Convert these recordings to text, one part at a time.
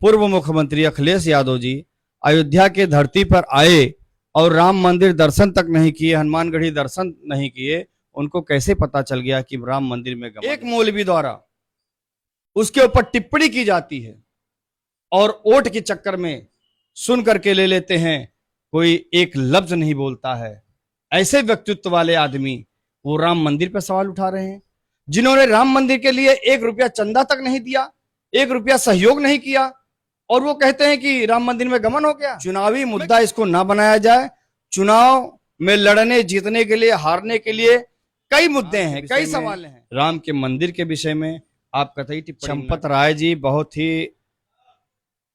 पूर्व मुख्यमंत्री अखिलेश यादव जी अयोध्या के धरती पर आए और राम मंदिर दर्शन तक नहीं किए, हनुमानगढ़ी दर्शन नहीं किए, उनको कैसे पता चल गया कि राम मंदिर में गमन? एक मौलवी द्वारा उसके ऊपर टिप्पणी की जाती है और वोट के चक्कर में सुन करके ले लेते हैं, कोई एक लफ्ज नहीं बोलता है। ऐसे व्यक्तित्व वाले आदमी वो राम मंदिर पर सवाल उठा रहे हैं, जिन्होंने राम मंदिर के लिए 1 रुपया चंदा तक नहीं दिया, 1 रुपया सहयोग नहीं किया, और वो कहते हैं कि राम मंदिर में गमन हो गया। चुनावी मुद्दा इसको ना बनाया जाए। चुनाव में लड़ने जीतने के लिए, हारने के लिए कई मुद्दे हैं, कई सवाल हैं। राम के मंदिर के विषय में आप कतई टिप्पणी। चंपत राय जी बहुत ही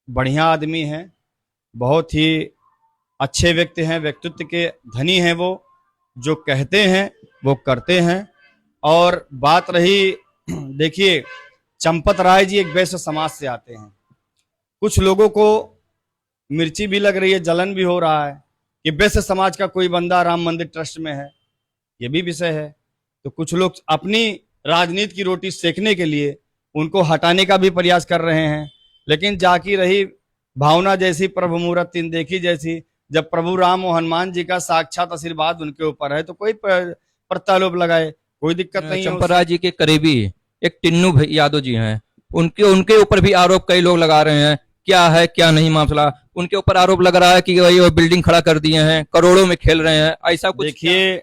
बढ़िया आदमी हैं, बहुत ही अच्छे व्यक्ति हैं, व्यक्तित्व के धनी हैं। वो जो कहते हैं वो करते हैं। और बात रही, देखिए चंपत राय जी एक वैश्य समाज से आते हैं। कुछ लोगों को मिर्ची भी लग रही है, जलन भी हो रहा है कि वैश्य समाज का कोई बंदा राम मंदिर ट्रस्ट में है, ये भी विषय है। तो कुछ लोग अपनी राजनीति की रोटी सेकने के लिए उनको हटाने का भी प्रयास कर रहे हैं। लेकिन जाकी रही भावना जैसी, प्रभु मूरत तीन देखी जैसी, जब प्रभु राम और हनुमान जी का साक्षात आशीर्वाद उनके ऊपर है तो कोई प्रत्यारोप लगाए, कोई दिक्कत नहीं है। चंपतराय जी के करीबी एक टिन्नू यादव जी हैं, उनके ऊपर भी आरोप कई लोग लगा रहे हैं। क्या है क्या नहीं मामला, उनके ऊपर आरोप लग रहा है कि वही वो बिल्डिंग खड़ा कर दिए हैं, करोड़ों में खेल रहे हैं, ऐसा कुछ। देखिए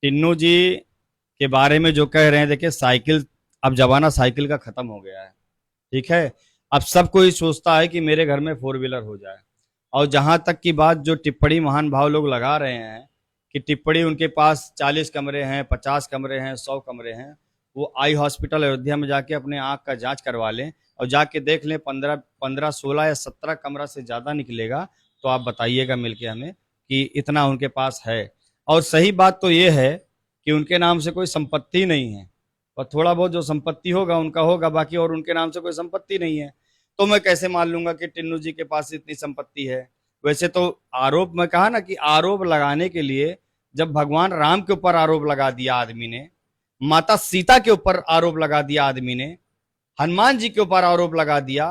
टिन्नू जी के बारे में जो कह रहे हैं, देखिए साइकिल, अब जमाना साइकिल का खत्म हो गया है, ठीक है। अब सब कोई सोचता है कि मेरे घर में 4 व्हीलर हो जाए। और जहां तक की बात जो टिप्पणी महान भाव लोग लगा रहे हैं कि टिप्पणी उनके पास 40 कमरे हैं, 50 कमरे हैं, 100 कमरे हैं, वो आई हॉस्पिटल अयोध्या में जाके अपने आंख का जांच करवा लें और जाके देख लें, 15, 16 या 17 कमरा से ज़्यादा निकलेगा तो आप बताइएगा मिलके हमें कि इतना उनके पास है। और सही बात तो ये है कि उनके नाम से कोई संपत्ति नहीं है, और थोड़ा बहुत जो संपत्ति होगा उनका होगा, बाकी और उनके नाम से कोई संपत्ति नहीं है। तो मैं कैसे मान लूंगा कि टिन्नू जी के पास इतनी संपत्ति है? वैसे तो आरोप, मैं कहा ना कि आरोप लगाने के लिए, जब भगवान राम के ऊपर आरोप लगा दिया आदमी ने, माता सीता के ऊपर आरोप लगा दिया आदमी ने, हनुमान जी के ऊपर आरोप लगा दिया,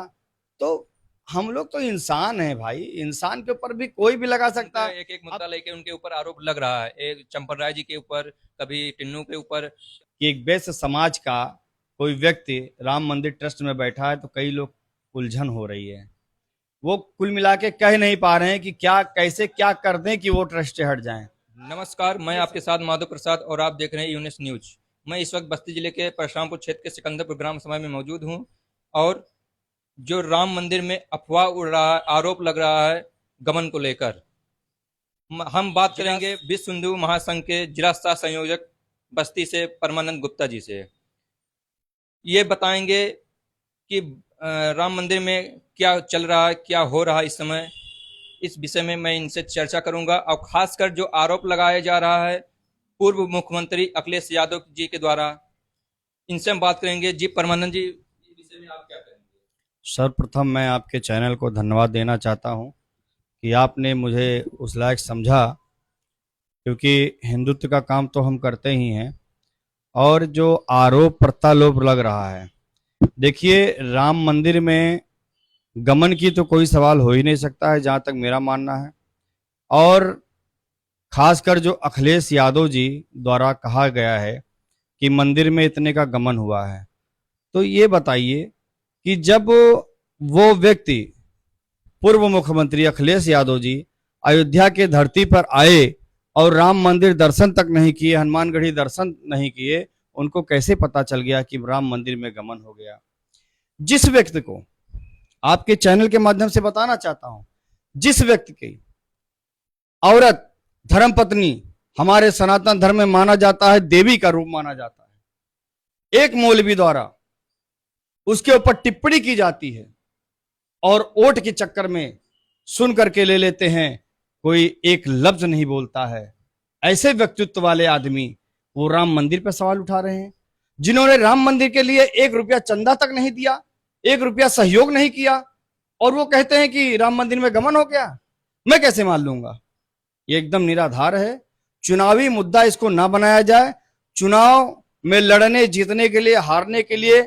तो हम लोग तो इंसान हैं भाई, इंसान के ऊपर भी कोई भी लगा सकता है। एक मुद्दा लेके उनके ऊपर आरोप लग रहा है, एक चंपतराय जी के ऊपर, कभी टिन्नू के ऊपर। कि एक वैश्य समाज का कोई व्यक्ति राम मंदिर ट्रस्ट में बैठा है तो कई लोग उलझन हो रही है। वो कुल मिला के कह नहीं पा रहे हैं कि क्या, कैसे क्या कर दें कि वो ट्रस्ट से हट जाएं। नमस्कार, मैं आपके साथ माधव प्रसाद और आप देख रहे हैं यूनिस न्यूज। मैं इस वक्त बस्ती जिले के परशुरामपुर क्षेत्र के सिकंदरपुर ग्राम सभा में मौजूद हूं, और जो राम मंदिर में अफवाह उड़ रहा है, आरोप लग रहा है गमन को लेकर, हम बात करेंगे विश्व हिंदू महासंघ के जिला सह संयोजक बस्ती से परमानंद गुप्ता जी से। ये बताएंगे कि राम मंदिर में क्या चल रहा है, क्या हो रहा है इस समय। इस विषय में मैं इनसे चर्चा करूंगा, और खासकर जो आरोप लगाया जा रहा है पूर्व मुख्यमंत्री अखिलेश यादव जी के द्वारा, इनसे हम बात करेंगे। जी परमानंद जी, इस विषय में आप क्या करेंगे? सर्वप्रथम मैं आपके चैनल को धन्यवाद देना चाहता हूं कि आपने मुझे उस लायक समझा, क्योंकि हिंदुत्व का काम तो हम करते ही हैं। और जो आरोप प्रत्यारोप लग रहा है, देखिए राम मंदिर में गमन की तो कोई सवाल हो ही नहीं सकता है, जहां तक मेरा मानना है। और खासकर जो अखिलेश यादव जी द्वारा कहा गया है कि मंदिर में इतने का गमन हुआ है, तो ये बताइए कि जब वो व्यक्ति पूर्व मुख्यमंत्री अखिलेश यादव जी अयोध्या के धरती पर आए और राम मंदिर दर्शन तक नहीं किए, हनुमानगढ़ी दर्शन नहीं किए, उनको कैसे पता चल गया कि राम मंदिर में गमन हो गया? जिस व्यक्ति को आपके चैनल के माध्यम से बताना चाहता हूं, जिस व्यक्ति की औरत धर्मपत्नी हमारे सनातन धर्म में माना जाता है, देवी का रूप माना जाता है, एक मौलवी द्वारा उसके ऊपर टिप्पणी की जाती है और वोट के चक्कर में सुन करके ले लेते हैं, कोई एक लफ्ज नहीं बोलता है। ऐसे व्यक्तित्व वाले आदमी वो राम मंदिर पर सवाल उठा रहे हैं, जिन्होंने राम मंदिर के लिए 1 रुपया चंदा तक नहीं दिया, 1 रुपया सहयोग नहीं किया, और वो कहते हैं कि राम मंदिर में गमन हो गया। मैं कैसे मान लूंगा? ये एकदम निराधार है। चुनावी मुद्दा इसको ना बनाया जाए। चुनाव में लड़ने जीतने के लिए, हारने के लिए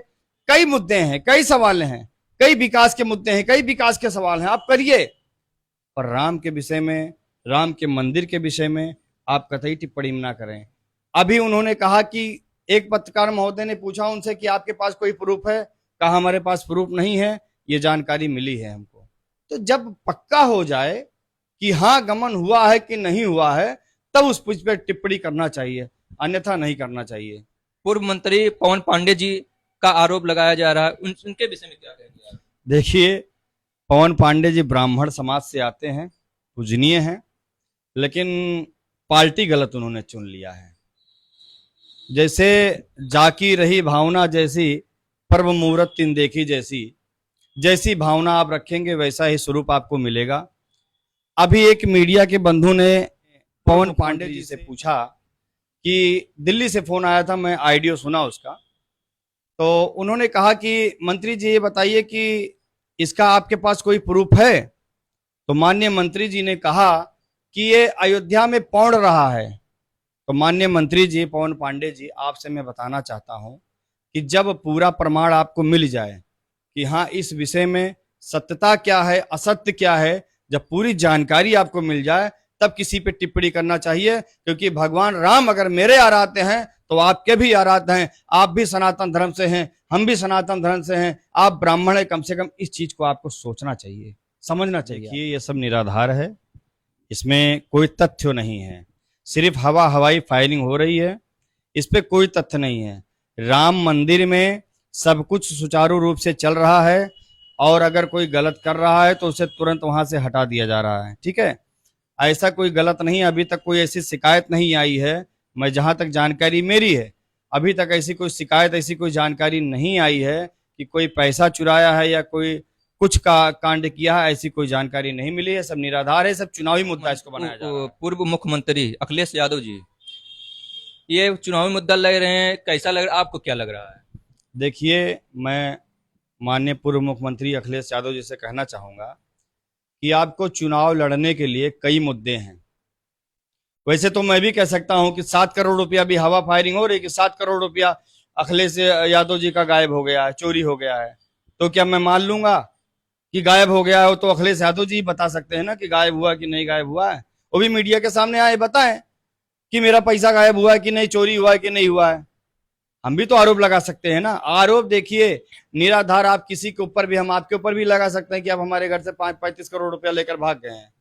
कई मुद्दे हैं, कई सवाल हैं। कई विकास के मुद्दे हैं, कई विकास के सवाल हैं, आप करिए, पर राम के विषय में, राम के मंदिर के विषय में आप कतई टिप्पणी ना करें। अभी उन्होंने कहा कि एक पत्रकार महोदय ने पूछा उनसे कि आपके पास कोई प्रूफ है, कहा हमारे पास प्रूफ नहीं है, ये जानकारी मिली है हमको। तो जब पक्का हो जाए कि हाँ गमन हुआ है कि नहीं हुआ है, तब उस पर टिप्पणी करना चाहिए, अन्यथा नहीं करना चाहिए। पूर्व मंत्री पवन पांडे जी का आरोप लगाया जा रहा है, उनके विषय में क्या कहेंगे आप? देखिए, पवन पांडे जी ब्राह्मण समाज से आते हैं, पूजनीय हैं, लेकिन पार्टी गलत उन्होंने चुन लिया है। जैसे जाकी रही भावना जैसी, पर्व मुहूर्त तीन देखी जैसी, जैसी भावना आप रखेंगे वैसा ही स्वरूप आपको मिलेगा। अभी एक मीडिया के बंधु ने पवन पांडे जी से पूछा कि दिल्ली से फोन आया था, मैं ऑडियो सुना उसका, तो उन्होंने कहा कि मंत्री जी ये बताइए कि इसका आपके पास कोई प्रूफ है? तो माननीय मंत्री जी ने कहा कि ये अयोध्या में पौड़ रहा है। तो माननीय मंत्री जी पवन पांडे जी, आपसे मैं बताना चाहता हूं कि जब पूरा प्रमाण आपको मिल जाए कि हाँ इस विषय में सत्यता क्या है, असत्य क्या है, जब पूरी जानकारी आपको मिल जाए तब किसी पे टिप्पणी करना चाहिए। क्योंकि भगवान राम अगर मेरे आराध्य हैं तो आपके भी आराध्य हैं, आप भी सनातन धर्म से हैं, हम भी सनातन धर्म से हैं, आप ब्राह्मण हैं, कम से कम इस चीज को आपको सोचना चाहिए, समझना चाहिए। ये सब निराधार है, इसमें कोई तथ्य नहीं है, सिर्फ हवाई फायरिंग हो रही है, इस पे कोई तथ्य नहीं है। राम मंदिर में सब कुछ सुचारू रूप से चल रहा है, और अगर कोई गलत कर रहा है तो उसे तुरंत वहां से हटा दिया जा रहा है, ठीक है। ऐसा कोई गलत नहीं, अभी तक कोई ऐसी शिकायत नहीं आई है, मैं जहां तक जानकारी मेरी है अभी तक ऐसी कोई शिकायत, ऐसी कोई जानकारी नहीं आई है कि कोई पैसा चुराया है या कोई कुछ का कांड किया है, ऐसी कोई जानकारी नहीं मिली है। सब निराधार है, सब चुनावी मुद्दा इसको बनाया जा रहा है। पूर्व मुख्यमंत्री अखिलेश यादव जी ये चुनावी मुद्दा लग रहे हैं, कैसा लग रहा है आपको, क्या लग रहा है? देखिए, मैं माननीय पूर्व मुख्यमंत्री अखिलेश यादव जी से कहना चाहूंगा कि आपको चुनाव लड़ने के लिए कई मुद्दे हैं। वैसे तो मैं भी कह सकता हूं कि 7 करोड़ रुपया भी हवा फायरिंग हो रही कि 7 करोड़ रुपया अखिलेश यादव जी का गायब हो गया है, चोरी हो गया है, तो क्या मैं मान लूंगा कि गायब हो गया हो? तो अखिलेश यादव जी बता सकते हैं ना कि गायब हुआ कि नहीं गायब हुआ है, वो भी मीडिया के सामने आए बताएं कि मेरा पैसा गायब हुआ है कि नहीं, चोरी हुआ है कि नहीं हुआ है। हम भी तो आरोप लगा सकते हैं ना। आरोप देखिए निराधार, आप किसी के ऊपर भी, हम आपके ऊपर भी लगा सकते हैं कि आप हमारे घर से 35 करोड़ रुपया लेकर भाग गए हैं,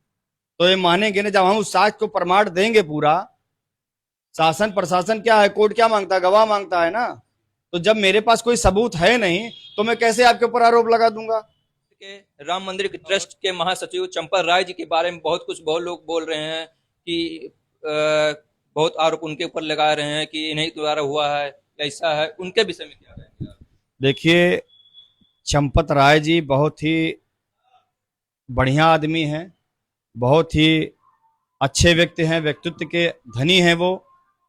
तो ये मानेंगे ना। जब हम उस साक्ष्य को प्रमाण देंगे पूरा, शासन प्रशासन क्या है, कोर्ट क्या मांगता है, गवाह मांगता है ना। तो जब मेरे पास कोई सबूत है नहीं तो मैं कैसे आपके ऊपर आरोप लगा दूंगा? राम मंदिर के ट्रस्ट के महासचिव चंपल राय जी के बारे में बहुत लोग बोल रहे हैं कि बहुत आरोप उनके ऊपर लगा रहे हैं कि इन्हीं द्वारा हुआ है, ऐसा है, उनके विषय में क्या कहेंगे? देखिए, चंपत राय जी बहुत ही बढ़िया आदमी हैं, बहुत ही अच्छे व्यक्ति हैं, व्यक्तित्व के धनी हैं, वो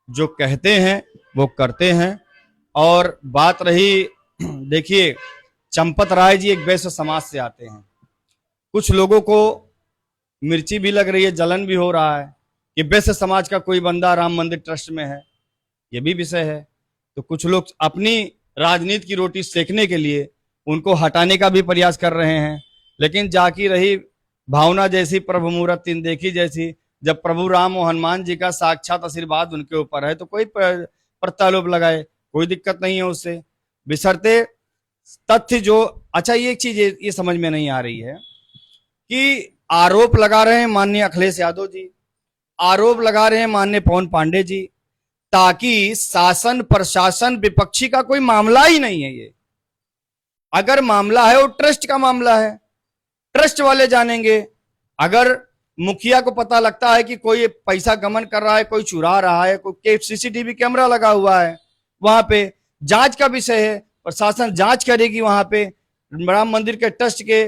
जो कहते हैं वो करते हैं। और बात रही, देखिए चंपत राय जी एक वैश्य समाज से आते हैं, कुछ लोगों को मिर्ची भी लग रही है, जलन भी हो रहा है कि वैश्य समाज का कोई बंदा राम मंदिर ट्रस्ट में है, ये भी विषय है। तो कुछ लोग अपनी राजनीति की रोटी सेकने के लिए उनको हटाने का भी प्रयास कर रहे हैं। लेकिन जाकी रही भावना जैसी, प्रभु मुहूर्त तीन देखी जैसी, जब प्रभु राम और हनुमान जी का साक्षात आशीर्वाद उनके ऊपर है तो कोई प्रत्यारोप लगाए, कोई दिक्कत नहीं है उससे, बिसरते तथ्य जो। अच्छा, ये एक चीज ये समझ में नहीं आ रही है कि आरोप लगा रहे हैं माननीय अखिलेश यादव जी, आरोप लगा रहे हैं माननीय पवन पांडे जी, ताकि शासन प्रशासन विपक्षी का कोई मामला ही नहीं है। ये अगर मामला है वो ट्रस्ट का मामला है, ट्रस्ट वाले जानेंगे। अगर मुखिया को पता लगता है कि कोई पैसा गमन कर रहा है, कोई चुरा रहा है, कोई सीसीटीवी कैमरा लगा हुआ है, वहां पे जांच का विषय है, प्रशासन जांच करेगी, वहां पे राम मंदिर के ट्रस्ट के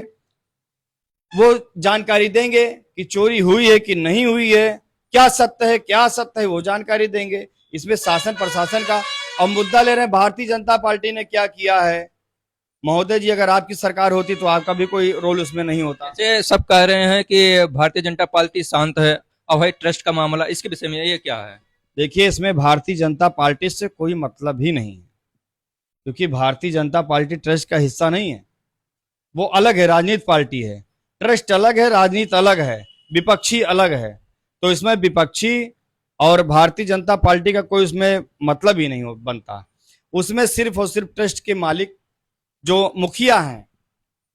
वो जानकारी देंगे कि चोरी हुई है कि नहीं हुई है, क्या सत्य है क्या असत्य है, वो जानकारी देंगे। इसमें शासन प्रशासन का अब मुद्दा ले रहे हैं भारतीय जनता पार्टी ने क्या किया है। महोदय जी, अगर आपकी सरकार होती तो आपका भी कोई रोल उसमें नहीं होता। सब कह रहे हैं कि भारतीय जनता पार्टी शांत है, अवैध ट्रस्ट का मामला, इसके विषय में ये क्या है? देखिए, इसमें भारतीय जनता पार्टी से कोई मतलब ही नहीं है, क्योंकि भारतीय जनता पार्टी ट्रस्ट का हिस्सा नहीं है। वो अलग है, राजनीति पार्टी है। ट्रस्ट अलग है, राजनीति अलग है, विपक्षी अलग है। तो इसमें विपक्षी और भारतीय जनता पार्टी का कोई उसमें मतलब ही नहीं बनता। उसमें सिर्फ और सिर्फ ट्रस्ट के मालिक जो मुखिया हैं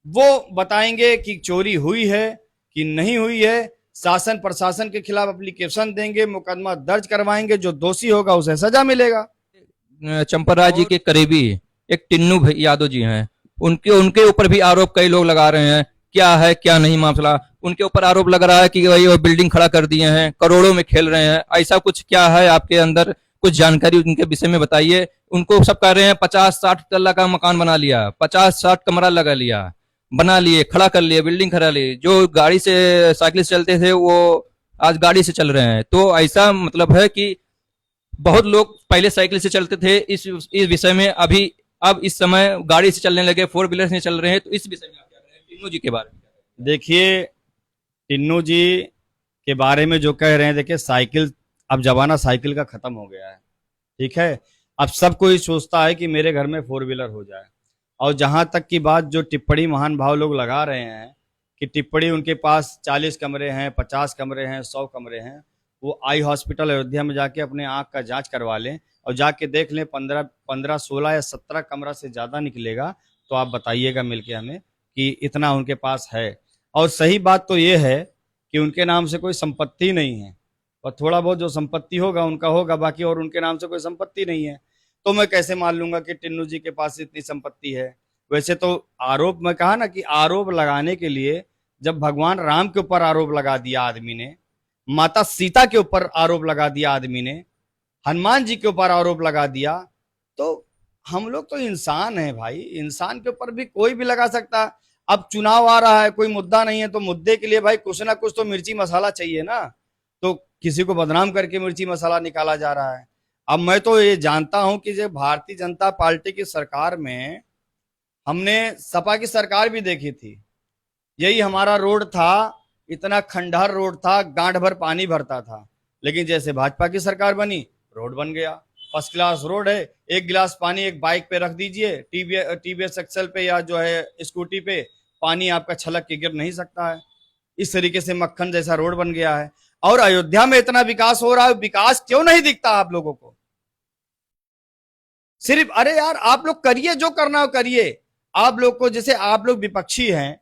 वो बताएंगे कि चोरी हुई है कि नहीं हुई है। शासन प्रशासन के खिलाफ एप्लीकेशन देंगे, मुकदमा दर्ज करवाएंगे, जो दोषी होगा उसे सजा मिलेगा। चंपा राय जी के करीबी एक टिन्नू यादव जी हैं, उनके उनके ऊपर भी आरोप कई लोग लगा रहे हैं। क्या है क्या नहीं मामला? उनके ऊपर आरोप लग रहा है कि वही वो बिल्डिंग खड़ा कर दिए हैं, करोड़ों में खेल रहे हैं। ऐसा कुछ क्या है आपके अंदर? कुछ जानकारी उनके विषय में बताइए। उनको सब कह रहे हैं 50-60 तल्ला का मकान बना लिया, 50-60 कमरा लगा लिया, बना लिए, खड़ा कर लिए, बिल्डिंग खड़ा ली। जो गाड़ी से साइकिल से चलते थे वो आज गाड़ी से चल रहे हैं। तो ऐसा मतलब है कि बहुत लोग पहले साइकिल से चलते थे, इस विषय में अभी अब इस समय गाड़ी से चलने लगे, 4 व्हीलर से चल रहे हैं। तो इस विषय में आप क्या कह रहे हैं टिन्नू जी के बारे में? देखिए, टिन्नू जी के बारे में जो कह रहे हैं, देखिए साइकिल, अब जमाना साइकिल का खत्म हो गया है, ठीक है। अब सब कोई सोचता है कि मेरे घर में 4 व्हीलर हो जाए। और जहां तक की बात जो टिप्पणी महान भाव लोग लगा रहे हैं कि टिप्पणी उनके पास 40 कमरे हैं, 50 कमरे हैं, 100 कमरे हैं, वो आई हॉस्पिटल अयोध्या में जाके अपने आंख का जांच करवा लें और जाके देख लें। 15, 16 या 17 कमरा से ज़्यादा निकलेगा तो आप बताइएगा मिलके हमें कि इतना उनके पास है। और सही बात तो ये है कि उनके नाम से कोई संपत्ति नहीं है, और थोड़ा बहुत जो संपत्ति होगा उनका होगा, बाकी और उनके नाम से कोई संपत्ति नहीं है। तो मैं कैसे मान लूंगा कि टिन्नू जी के पास इतनी संपत्ति है? वैसे तो आरोप, मैं कहा ना कि आरोप लगाने के लिए जब भगवान राम के ऊपर आरोप लगा दिया आदमी ने, माता सीता के ऊपर आरोप लगा दिया आदमी ने, हनुमान जी के ऊपर आरोप लगा दिया, तो हम लोग तो इंसान हैं भाई, इंसान के ऊपर भी कोई भी लगा सकता है। अब चुनाव आ रहा है, कोई मुद्दा नहीं है, तो मुद्दे के लिए भाई कुछ ना कुछ तो मिर्ची मसाला चाहिए ना। तो किसी को बदनाम करके मिर्ची मसाला निकाला जा रहा है। अब मैं तो ये जानता हूं कि जब भारतीय जनता पार्टी की सरकार में हमने सपा की सरकार भी देखी थी, यही हमारा रोड था, इतना खंडहर रोड था, गांठ भर पानी भरता था। लेकिन जैसे भाजपा की सरकार बनी, रोड बन गया, फर्स्ट क्लास रोड है। एक गिलास पानी एक बाइक पे रख दीजिए, टीवीएस एक्सेल पे या जो है स्कूटी पे, पानी आपका छलक के गिर नहीं सकता है। इस तरीके से मक्खन जैसा रोड बन गया है। और अयोध्या में इतना विकास हो रहा है, विकास क्यों नहीं दिखता आप लोगों को? सिर्फ अरे यार आप लोग करिए, जो करना हो करिए। आप लोग को, जैसे आप लोग विपक्षी हैं,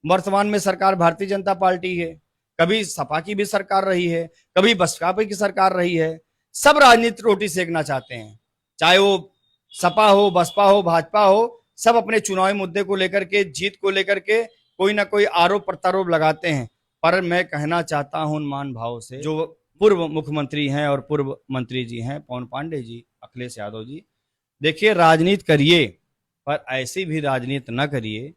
वर्तमान में सरकार भारतीय जनता पार्टी है, कभी सपा की भी सरकार रही है, कभी बसपा की सरकार रही है। सब राजनीति रोटी सेकना चाहते हैं, चाहे वो सपा हो, बसपा हो, भाजपा हो। सब अपने चुनावी मुद्दे को लेकर के, जीत को लेकर के कोई ना कोई आरोप प्रत्यारोप लगाते हैं। पर मैं कहना चाहता हूं मान भाव से, जो पूर्व मुख्यमंत्री हैं और पूर्व मंत्री जी हैं, पवन पांडे जी, अखिलेश यादव जी, देखिए राजनीति करिए, पर ऐसी भी राजनीति न करिए।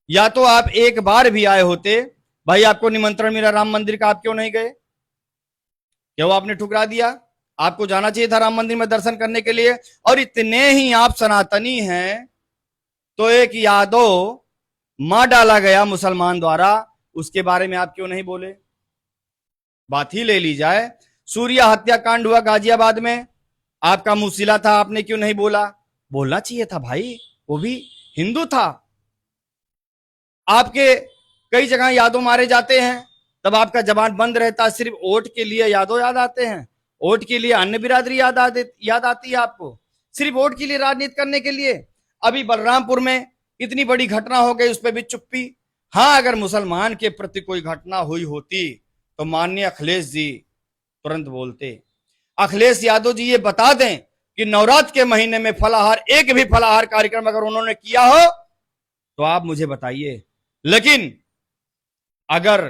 या तो आप एक बार भी आए होते, भाई आपको निमंत्रण मिला राम मंदिर का, आप क्यों नहीं गए? क्यों आपने ठुकरा दिया? आपको जाना चाहिए था राम मंदिर में दर्शन करने के लिए। और इतने ही आप सनातनी हैं तो एक यादव मार डाला गया मुसलमान द्वारा, उसके बारे में आप क्यों नहीं बोले? बात ही ले ली जाए, सूर्या हत्याकांड हुआ गाजियाबाद में, आपका मुंह सिला था, आपने क्यों नहीं बोला? बोलना चाहिए था भाई, वो भी हिंदू था। आपके कई जगह यादव मारे जाते हैं, तब आपका जबान बंद रहता है। सिर्फ वोट के लिए यादव याद आते हैं, वोट के लिए अन्य बिरादरी याद आती है आपको, सिर्फ वोट के लिए राजनीति करने के लिए। अभी बलरामपुर में इतनी बड़ी घटना हो गई, उस पर भी चुप्पी। हाँ, अगर मुसलमान के प्रति कोई घटना हुई होती तो माननीय अखिलेश जी तुरंत बोलते। अखिलेश यादव जी ये बता दें कि नवरात्र के महीने में फलाहार, एक भी फलाहार कार्यक्रम अगर उन्होंने किया हो तो आप मुझे बताइए। लेकिन अगर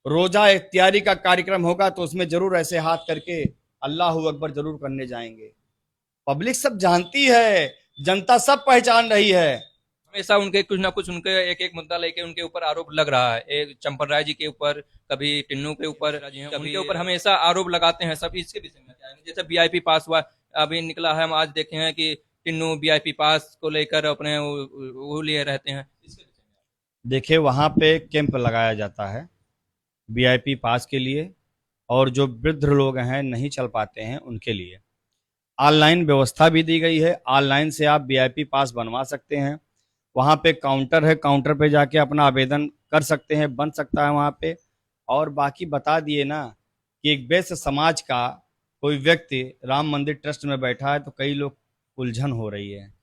रोजा इफ्तियारी का कार्यक्रम होगा तो उसमें जरूर ऐसे हाथ करके अल्लाह अकबर जरूर करने जाएंगे। पब्लिक सब जानती है, जनता सब पहचान रही है। हमेशा उनके कुछ ना कुछ उनके एक एक मुद्दा लेके उनके ऊपर आरोप लग रहा है। एक चंपा राय जी के ऊपर, कभी टिन्नू के ऊपर, उनके ऊपर हमेशा आरोप लगाते हैं सब। इसके विषय में क्या है? जैसे वीआईपी पास हुआ अभी निकला है, हम आज देखे हैं कि टिन्नू वीआईपी पास को लेकर अपने वो लिए रहते हैं। देखिए वहां पे कैंप लगाया जाता है वीआईपी पास के लिए, और जो वृद्ध लोग हैं नहीं चल पाते हैं उनके लिए ऑनलाइन व्यवस्था भी दी गई है। ऑनलाइन से आप वीआईपी पास बनवा सकते हैं। वहाँ पे काउंटर है, काउंटर पे जाके अपना आवेदन कर सकते हैं, बन सकता है वहाँ पे। और बाकी बता दिए ना कि एक वैश्य समाज का कोई व्यक्ति राम मंदिर ट्रस्ट में बैठा है तो कई लोग उलझन हो रही है।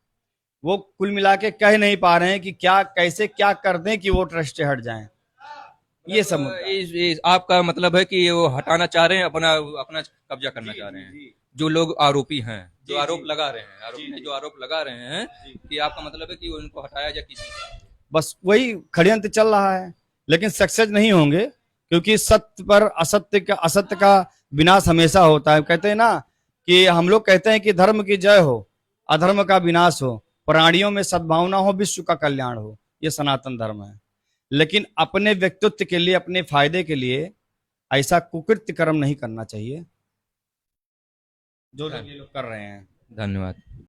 वो कुल मिला के कह नहीं पा रहे हैं कि क्या कैसे क्या कर दें कि वो ट्रस्ट से हट जाएं। ये सब मुद्दा है। आपका मतलब है कि वो हटाना चाह रहे हैं, अपना अपना कब्जा करना चाह रहे हैं। जो लोग आरोपी हैं, जो आरोप लगा रहे हैं, आरोपी ने जो आरोप लगा रहे हैं, कि आपका मतलब है कि उनको हटाया जाए किसी का। बस वही षड्यंत्र चल रहा है, लेकिन सक्सेस नहीं होंगे, क्योंकि सत्य पर असत्य का विनाश हमेशा होता है। कहते हैं ना कि हम लोग कहते हैं कि धर्म की जय हो, अधर्म का विनाश हो, प्राणियों में सद्भावना हो, विश्व का कल्याण हो। ये सनातन धर्म है। लेकिन अपने व्यक्तित्व के लिए, अपने फायदे के लिए ऐसा कुकृत्य कर्म नहीं करना चाहिए जो लोग ये लोग कर रहे हैं। धन्यवाद।